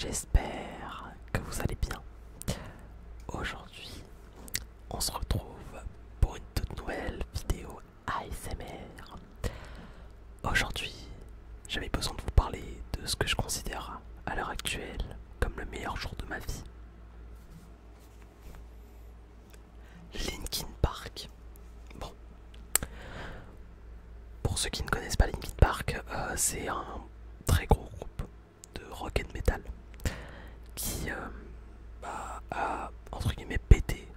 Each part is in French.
J'espère que vous allez bien. Aujourd'hui, on se retrouve pour une toute nouvelle vidéo ASMR. Aujourd'hui, j'avais besoin de vous parler de ce que je considère à l'heure actuelle comme le meilleur jour de ma vie. Linkin Park. Bon, pour ceux qui ne connaissent pas Linkin Park, c'est un très gros groupe de rock and metal qui a entre guillemets pété,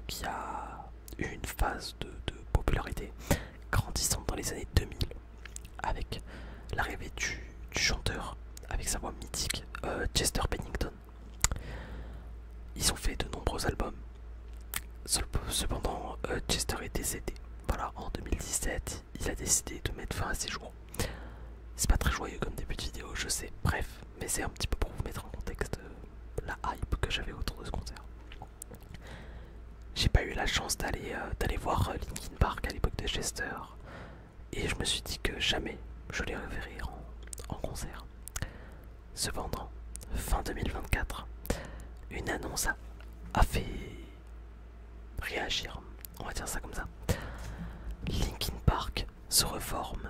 qui a eu une phase de popularité grandissante dans les années 2000 avec l'arrivée du chanteur avec sa voix mythique, Chester Bennington. Ils ont fait de nombreux albums. Cependant, Chester est décédé. Voilà, en 2017, il a décidé de mettre fin à ses jours. C'est pas très joyeux comme début de vidéo, je sais. Bref, mais c'est un petit peu pour vous mettre en contexte la hype que j'avais autour de ce concert. J'ai pas eu la chance d'aller voir Linkin Park à l'époque de Chester, et je me suis dit que jamais je les reverrai en concert. Cependant, fin 2024, une annonce a fait réagir, on va dire ça comme ça. Linkin Park se reforme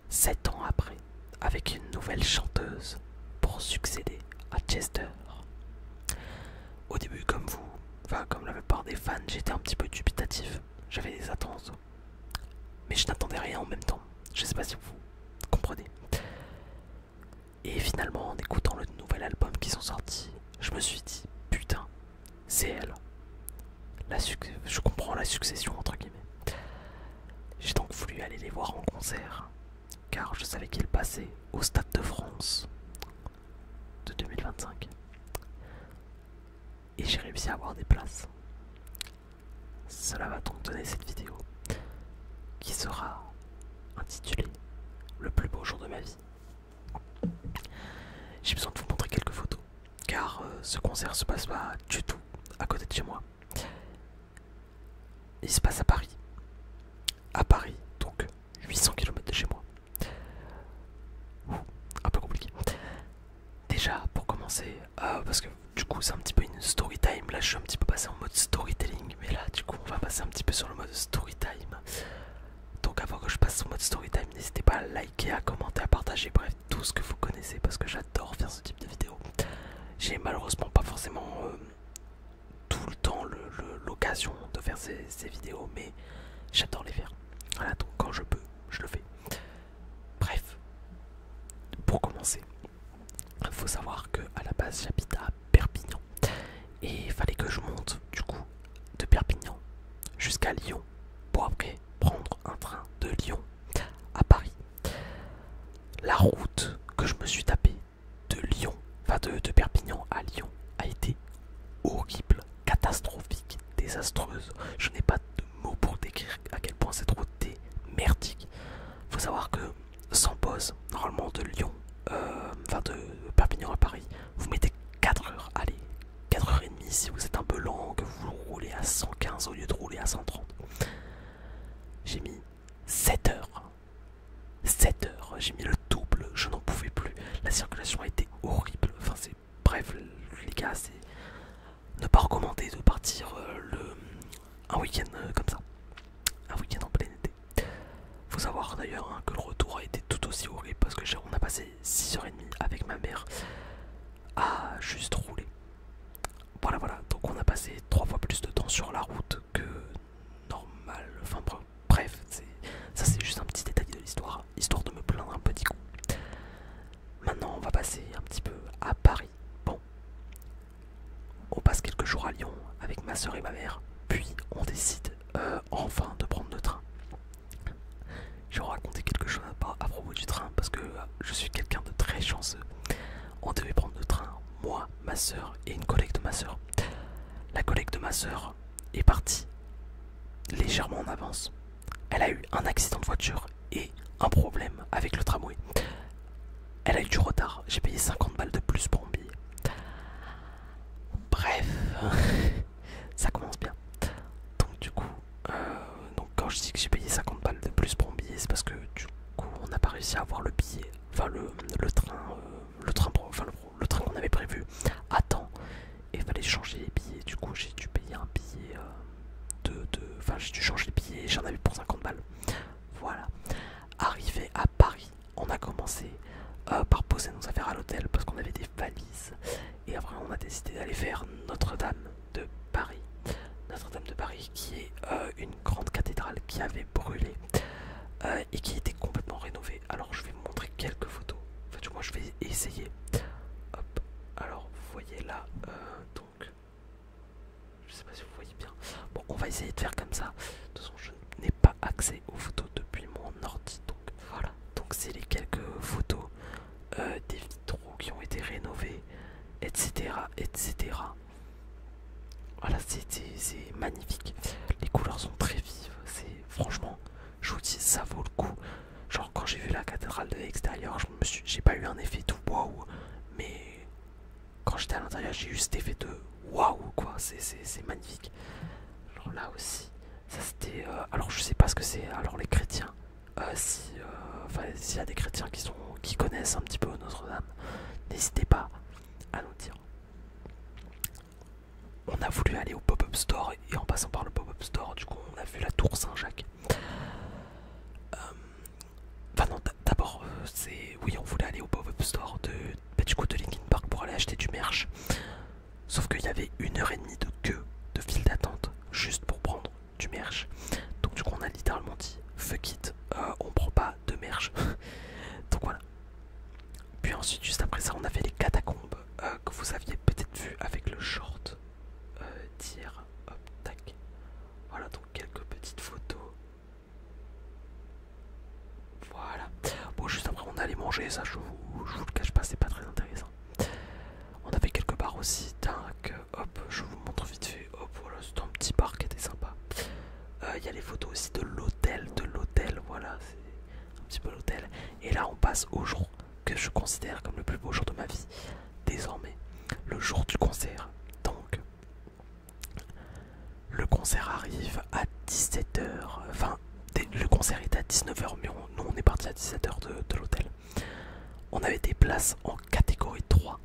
7 ans après avec une nouvelle chanteuse pour succéder à Chester. Au début, comme vous, enfin comme la plupart des fans, j'étais un petit peu dubitatif, j'avais des attentes, mais je n'attendais rien en même temps. Je sais pas si vous comprenez. Et finalement, en écoutant le nouvel album qui sont sortis, je me suis dit, putain, c'est elle. Je comprends la succession entre guillemets. J'ai donc voulu aller les voir en concert, car je savais qu'ils passaient au Stade de France de 2025. Et j'ai réussi à avoir des places. Cela va donc donner cette vidéo qui sera intitulée Le plus beau jour de ma vie. J'ai besoin de vous montrer quelques photos, car ce concert se passe pas du tout à côté de chez moi. Il se passe à Paris. À Paris, donc 800 km de chez moi. Un peu compliqué. Déjà, pour commencer, parce que du coup c'est un petit peu une story time. Là je suis un petit peu passé en mode storytelling, mais là du coup on va passer un petit peu sur le mode story time. Donc avant que je passe au mode story time, n'hésitez pas à liker, à commenter, à partager, bref tout ce que vous connaissez, parce que j'adore faire ce type de vidéo. J'ai malheureusement pas forcément tout le temps l'occasion de faire ces vidéos, mais j'adore les faire. Voilà, donc quand je peux, je le fais. Bref, pour commencer, il faut savoir que à la base j'habite à Perpignan et il fallait que je monte du coup de Perpignan jusqu'à Lyon pour après prendre un train de Lyon à Paris. La route que je me suis tapée de Lyon, enfin de Perpignan à Lyon, a été horrible, catastrophique, désastreuse. Je n'ai pas de mots pour décrire à quel point cette route est merdique. Faut savoir que sans pause, normalement de Lyon, de Perpignan à Paris, vous mettez 4 heures, allez, 4h30 si vous êtes un peu lent, que vous roulez à 115 au lieu de rouler à 130. J'ai mis 7 heures. 7 heures, j'ai mis le double, je n'en pouvais plus. La circulation a été horrible. Enfin, c'est. Bref, les gars, c'est. Ne pas recommander de partir un week-end comme ça. Un week-end en plein été. Faut savoir d'ailleurs que le retour a été tout aussi horrible parce que on a passé 6h30 avec ma mère à juste rouler. Voilà, donc on a passé 3 fois plus de temps sur la route que normal. Enfin bref, ça c'est juste un petit détail de l'histoire, histoire de me plaindre un petit coup. Maintenant on va passer un petit peu à Paris. Bon, on passe quelques jours à Lyon avec ma soeur et ma mère, puis on décide enfin de prendre le train. Je vais vous raconter quelque chose à propos du train parce que je suis quelqu'un de très chanceux. On devait prendre le train, moi, ma soeur et une collègue de ma soeur. La collègue de ma soeur est partie légèrement en avance. Elle a eu un accident de voiture et un problème avec le tramway. Elle a eu du retard. J'ai payé 50 balles de plus pour mon billet. Bref, ça commence bien. Donc du coup, quand je dis que j'ai payé 50 balles de plus pour mon billet, c'est parce que du coup on n'a pas réussi à avoir le billet, enfin le train qu'on avait prévu j'ai dû changer les billets, j'en avais pour 50 balles. Voilà. Arrivé à Paris, on a commencé par poser nos affaires à l'hôtel parce qu'on avait des valises. Et après, on a décidé d'aller vers Notre-Dame de Paris. Notre-Dame de Paris qui est une grande cathédrale qui avait brûlé et qui était complètement rénovée. Alors, je vais vous montrer quelques photos. En fait, moi, je vais essayer. Hop. Alors, vous voyez là, donc, je sais pas si vous voyez bien. Bon, on va essayer de faire comme ça. De toute façon, je n'ai pas accès aux photos depuis mon ordi. Donc, voilà. Donc, c'est les quelques photos des vitraux qui ont été rénovés, etc. etc. Voilà, c'est magnifique. Les couleurs sont très vives. Franchement, je vous dis, ça vaut le coup. Genre, quand j'ai vu la cathédrale de l'extérieur, j'ai pas eu un effet tout waouh, mais quand j'étais à l'intérieur, j'ai eu cet effet de waouh, quoi. C'est magnifique. Alors là aussi, ça c'était. Alors, je sais pas ce que c'est. Alors, les chrétiens, s'il y a des chrétiens qui connaissent un petit peu Notre-Dame, n'hésitez pas à nous dire. On a voulu aller au pop-up store et en passant par le pop-up store, du coup, on a vu la tour Saint-Jacques. Enfin non, d'abord, oui, on voulait aller au pop-up store du coup de Linkin Park pour aller acheter du merch. Sauf qu'il y avait 1h30 de queue, de file d'attente, juste pour prendre du merch. Donc du coup, on a littéralement dit, fuck it, on prend pas de merch. Donc voilà. Puis ensuite, juste après ça, on a fait les catacombes que vous aviez peut-être vu avec le short d'hier. Hop, tac. Voilà, donc quelques petites photos. Voilà. Bon, juste après, on allait manger, ça, je vous le cache pas, c'est pas très intéressant. On avait quelques bars aussi, tac. Hop, je vous montre vite fait. Hop, voilà, c'était un petit bar qui était sympa. Il y a les photos aussi de l'hôtel, voilà, c'est un petit peu l'hôtel. Et là, on passe au jour que je considère comme le plus beau jour de ma vie, désormais, le jour du concert. Donc, le concert arrive à 17h, enfin, le concert était à 19h, mais nous on est parti à 17h de l'hôtel. On avait des places en catégorie 3,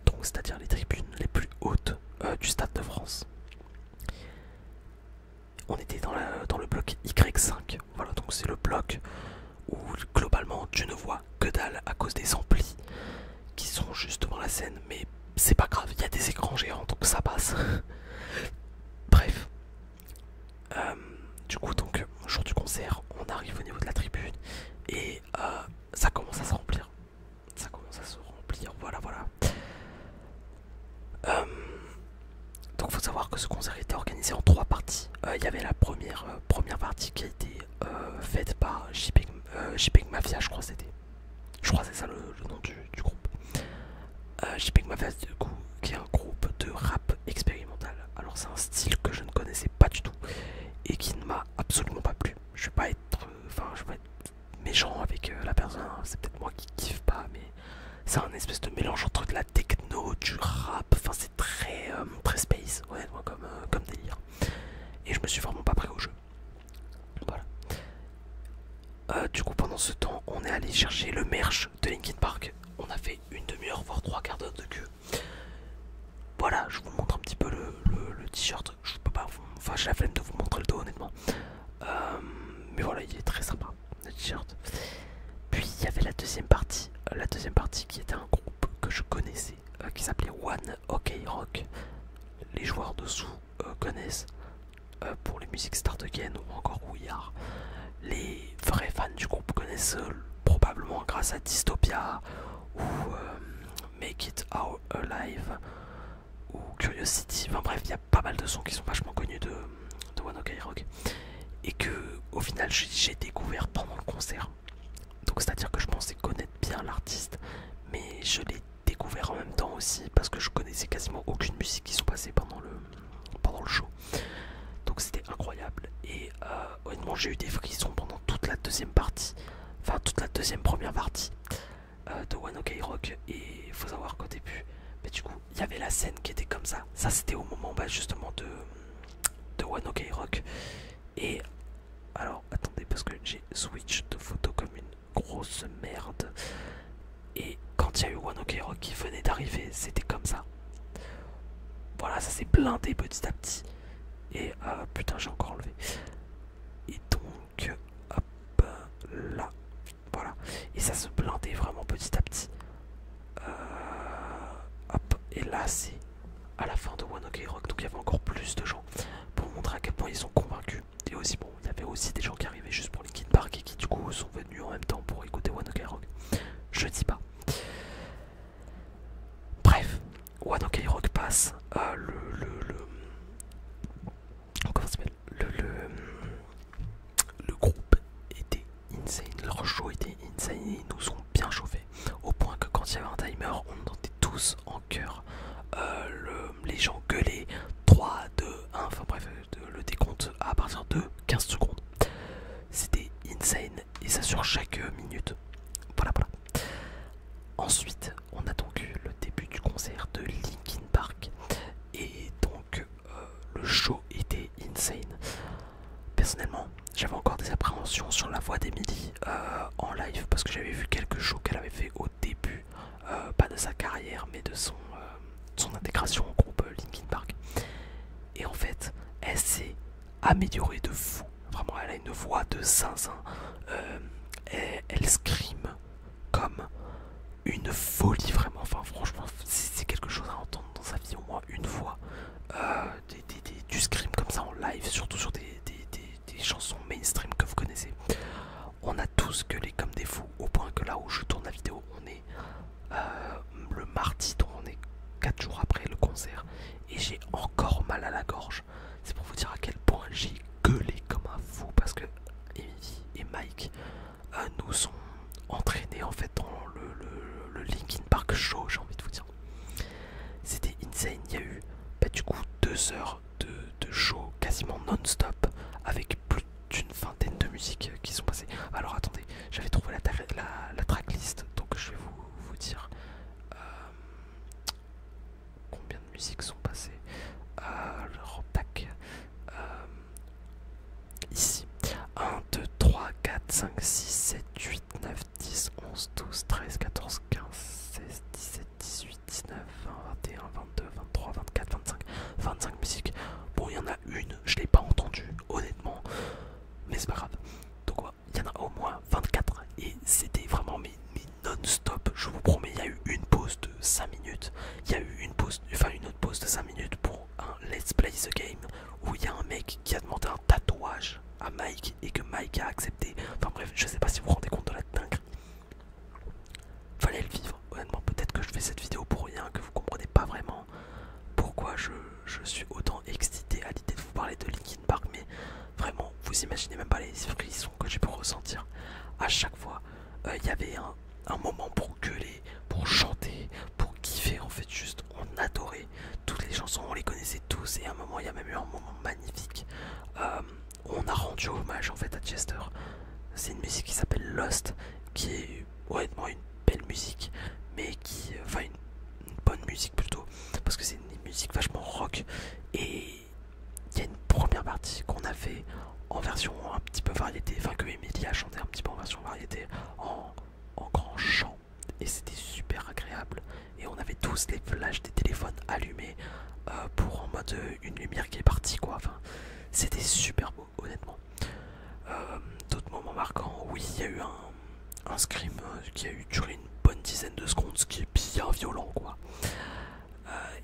donc c'est-à-dire les tribunes les plus hautes du Stade de France. On était dans le bloc Y5, voilà, donc c'est le bloc où globalement tu ne vois que dalle à cause des amplis qui sont juste devant la scène, mais c'est pas grave, il y a des écrans géants donc ça passe. Bref. Du coup, donc, jour du concert, on arrive au niveau de la tribune et ça commence à se remplir. Voilà, voilà. Donc, faut savoir que ce concert était organisé en 3 parties. Il y avait la première partie qui a été faite par JPEG Mafia, je crois c'était. Je crois que c'est ça le nom du groupe. JPEG Mafia, du coup, qui est un groupe de rap expérimental. Alors, c'est un style que je ne connaissais pas du tout et qui ne m'a absolument pas plu. Je vais pas être méchant avec la personne, hein. C'est peut-être moi qui kiffe pas, mais c'est un espèce de mélange entre de la techno, du rap, enfin c'est très space, honnêtement, comme délire. Et je me suis vraiment pas pris au jeu. Voilà. Du coup, pendant ce temps, on est allé chercher le merch de Linkin Park. On a fait une demi-heure, voire 3/4 d'heure de queue. Voilà, je vous montre un petit peu le t-shirt. Je peux pas enfin, j'ai la flemme de vous montrer le dos, honnêtement. Mais voilà, il est très sympa, le t-shirt. Puis il y avait la deuxième partie. La deuxième partie qui était un groupe que je connaissais, qui s'appelait One OK Rock. Les joueurs dessous connaissent pour les musiques Start Again ou encore We Are. Les vrais fans du groupe connaissent probablement grâce à Dystopia ou Make It Out Alive ou Curiosity. Enfin bref, il y a pas mal de sons qui sont vachement connus de One OK Rock et que au final j'ai découvert pendant le concert. Donc c'est à dire que je pensais connaître bien l'artiste, mais je l'ai découvert en même temps aussi parce que je connaissais quasiment aucune musique qui sont passées pendant le show. Donc c'était incroyable et honnêtement j'ai eu des frissons pendant toute la deuxième partie, enfin toute la deuxième première partie de One OK Rock. Et il faut savoir qu'au début, mais du coup il y avait la scène qui était comme ça c'était au moment justement de One OK Rock. Et alors attendez parce que j'ai switch de photo comme une grosse merde. Et quand il y a eu One OK Rock qui venait d'arriver, c'était comme ça. Voilà, ça s'est blindé petit à petit. Et putain, j'ai encore enlevé. et ça se blindait vraiment petit à petit. Hop, et là c'est à la fin de One Ok Rock, donc il y avait encore plus de gens pour montrer à quel point ils sont convaincus. Et aussi bon, il y avait aussi des gens qui arrivaient juste pour Linkin Park et qui du coup sont venus en même temps pour écouter One Ok Rock. Je dis pas. Bref, One Ok Rock passe. Comment ça s'appelle le groupe était insane, leur show était insane et ils nous ont bien chauffé. Au point que quand il y avait un timer, on entendait tous en chœur les gens gueuler 3, 2, 1, enfin bref, le décompte à partir de 15 secondes. C'était insane et ça sur chaque minute. Voilà, voilà. Ensuite, on a donc eu le début du concert de Linkin Park et donc le show était insane. Personnellement, j'avais encore des appréhensions sur la voix d'Emily en live parce que j'avais vu quelques shows qu'elle avait fait au début, pas de sa carrière mais de son intégration au groupe Linkin Park. Et en fait, elle s'est améliorée de fou. Vraiment, elle a une voix de zinzin. Elle scream comme une folie vraiment. Enfin, franchement, c'est quelque chose à entendre dans sa vie au moins une fois. Du scream comme ça en live, surtout sur des chansons mainstream que vous connaissez. On a tous gueulé comme des fous au point que là où je tourne la vidéo, on est le mardi, donc on est 4 jours après le concert et j'ai encore mal à la gorge. C'est pour vous dire à quel point j'ai gueulé comme un fou parce que Emily et Mike nous ont entraînés en fait dans le Linkin Park show, j'ai envie de vous dire. C'était insane, il y a eu du coup 2 heures de show quasiment non-stop avec plus d'une vingtaine de musiques qui sont passées. Alors attendez, j'avais trouvé la tracklist, donc je vais vous dire combien de musiques sont passées. Alors tac, ici 1, 2, 3, 4, 5, 6, 7, 8, 9, 10, 11, 12, 13, 14, 15, 16, 17, 18, 19, 20, 21, 22, 23, 24, 25 musiques. Bon, il y en a une, je l'ai pas entendue, honnêtement, mais c'est pas grave. Donc, ouais, il y en a au moins 24 et c'était vraiment mais non-stop. Je vous promets, il y a eu une pause de 5 minutes. Il y a eu une autre pause de 5 minutes pour un Let's Play the Game où il y a un mec qui a demandé un tatouage à Mike et que Mike a accepté. Enfin bref, je sais pas si vous vous rendez compte de la dinguerie. Fallait le vivre, honnêtement. Peut-être que je fais cette vidéo pour rien, que vous comprenez pas vraiment pourquoi je suis autant excité à l'idée de vous parler de Linkin Park, mais vraiment, vous imaginez même pas les frissons que j'ai pu ressentir. À chaque fois, il y avait un moment pour gueuler, pour chanter, pour kiffer, en fait, juste, on adorait toutes les chansons, on les connaissait tous, et à un moment, il y a même eu un moment magnifique. On a rendu hommage, en fait, à Chester. C'est une musique qui s'appelle Lost, qui est honnêtement une belle musique, mais qui, enfin, une bonne musique plutôt, parce que c'est une musique vachement rock, et il y a une première partie qu'on a fait en version un petit peu variété, enfin que Emily a chanté un petit peu en version variété, en grand chant, et c'était super agréable, et on avait tous les flashs des téléphones allumés pour en mode une lumière qui est partie quoi, enfin c'était super beau honnêtement. D'autres moments marquants, oui il y a eu un scream qui a eu duré une bonne dizaine de secondes, ce qui est bien violent quoi.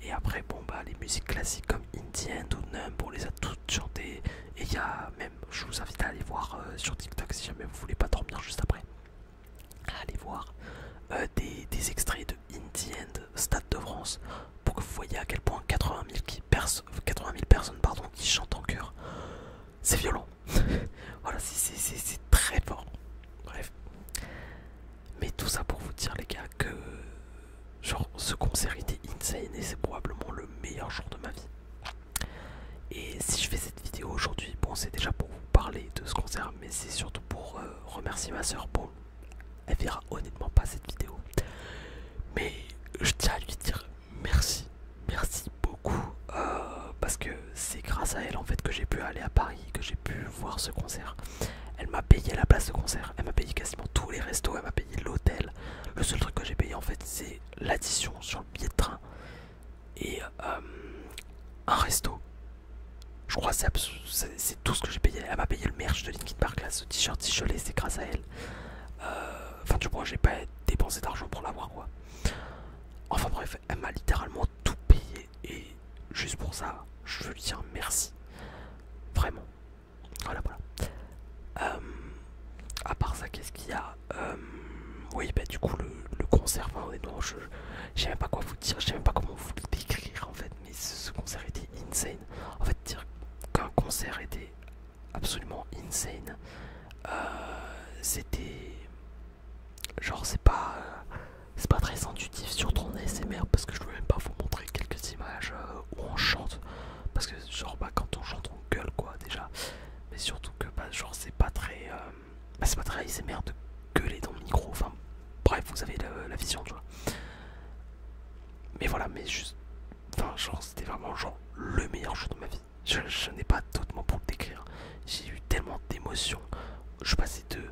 Et après bon bah les musiques classiques comme In the End ou Numb on les a toutes chantées, et il y a même, je vous invite à aller voir sur TikTok si jamais vous voulez pas dormir juste après, allez voir des extraits de In the End Stade de France pour que vous voyez à quel point 80 000 personnes qui chantent en chœur, c'est violent. Voilà, c'est très fort. Bref, mais tout ça pour vous dire les gars que genre ce concert était insane et c'est probablement le meilleur jour de ma vie. Et si je fais cette vidéo aujourd'hui, bon c'est déjà pour vous parler de ce concert, mais c'est surtout pour remercier ma soeur. Bon, elle verra honnêtement pas cette vidéo, mais je tiens à lui dire merci beaucoup, parce que c'est grâce à elle en fait que j'ai pu aller à Paris, que j'ai pu voir ce concert. Elle m'a payé la place de concert, elle m'a payé quasiment tous les restos, elle m'a payé l'hôtel. Le seul truc que j'ai payé en fait c'est l'addition sur le billet de train et un resto. Je crois que c'est tout ce que j'ai payé. Elle m'a payé le merch de Linkin Park là, ce t-shirt si je l'ai c'est grâce à elle. Enfin du moi j'ai pas dépensé d'argent pour l'avoir quoi. Enfin bref, elle m'a littéralement tout payé et juste pour ça, je veux lui dire merci. Vraiment. Voilà, voilà. À part ça, qu'est-ce qu'il y a oui, bah du coup, le concert, enfin, honnêtement, je sais même pas quoi vous dire, je sais même pas comment vous le décrire en fait, mais ce concert était insane. En fait, dire qu'un concert était absolument insane, c'était. Genre, c'est pas très intuitif sur ton ASMR parce que je peux même pas vous montrer quelques images où on chante. Parce que, genre, bah, quand on chante, on gueule quoi déjà. Mais surtout que, bah, genre, c'est pas très ASMR de gueuler dans le micro. Enfin, bref, vous avez la vision, tu vois. Mais voilà, mais juste. Enfin, genre, c'était vraiment, genre, le meilleur jour de ma vie. Je n'ai pas d'autres mots pour le décrire. J'ai eu tellement d'émotions. Je passais de,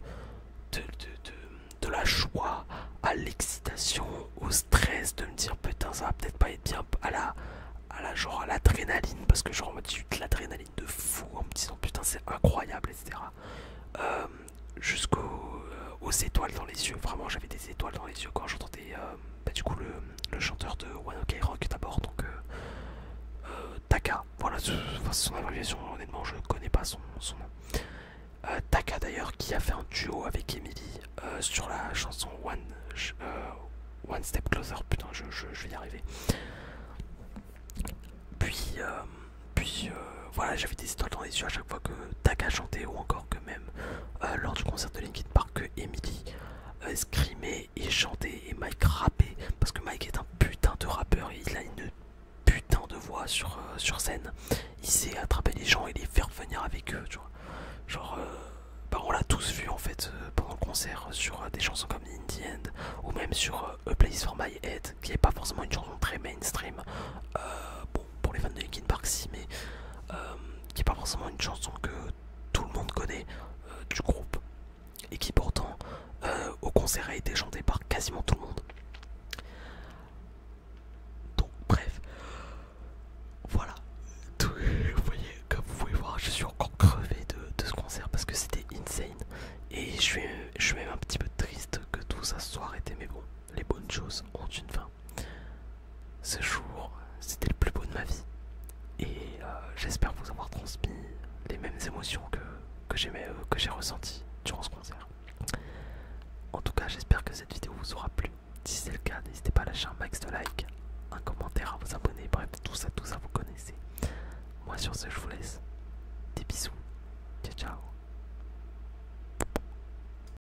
de la joie à l'excitation, au stress, de me dire putain ça va peut-être pas être bien, genre à l'adrénaline, parce que genre j'ai eu de l'adrénaline de fou en me disant putain c'est incroyable, etc. Aux étoiles dans les yeux, vraiment j'avais des étoiles dans les yeux quand j'entendais bah, du coup le chanteur de One Ok Rock d'abord, donc Taka, voilà, son abréviation, honnêtement je connais pas son nom. Taka d'ailleurs qui a fait un duo avec Emily sur la chanson One Step Closer, putain je vais y arriver. Puis voilà, j'avais des étoiles dans les yeux à chaque fois que Taka chantait, ou encore que même lors du concert de Linkin Park que Emily screamait et chantait et Mike rappait, parce que Mike est un putain de rappeur et il a une putain de voix sur scène. Il sait attraper les gens et les faire venir avec eux, tu vois. Genre, bah on l'a tous vu en fait pendant le concert sur des chansons comme In The End, ou même sur A Place For My Head, qui est pas forcément une chanson très mainstream. Bon, pour les fans de Linkin Park si, mais qui est pas forcément une chanson que tout le monde connaît du groupe, et qui pourtant au concert a été chantée par quasiment tout le monde. Donc bref, voilà. Vous voyez, comme vous pouvez voir, je suis encore crevé de ce concert parce que c'était insane. Et je suis même un petit peu triste que tout ça soit arrêté, mais bon, les bonnes choses ont une fin. Ce jour, c'était le plus beau de ma vie. Et j'espère vous avoir transmis les mêmes émotions que j'ai ressenties durant ce concert. En tout cas, j'espère que cette vidéo vous aura plu. Si c'est le cas, n'hésitez pas à lâcher un max de like, un commentaire, à vous abonner, bref, tout ça vous connaissez. Moi sur ce, je vous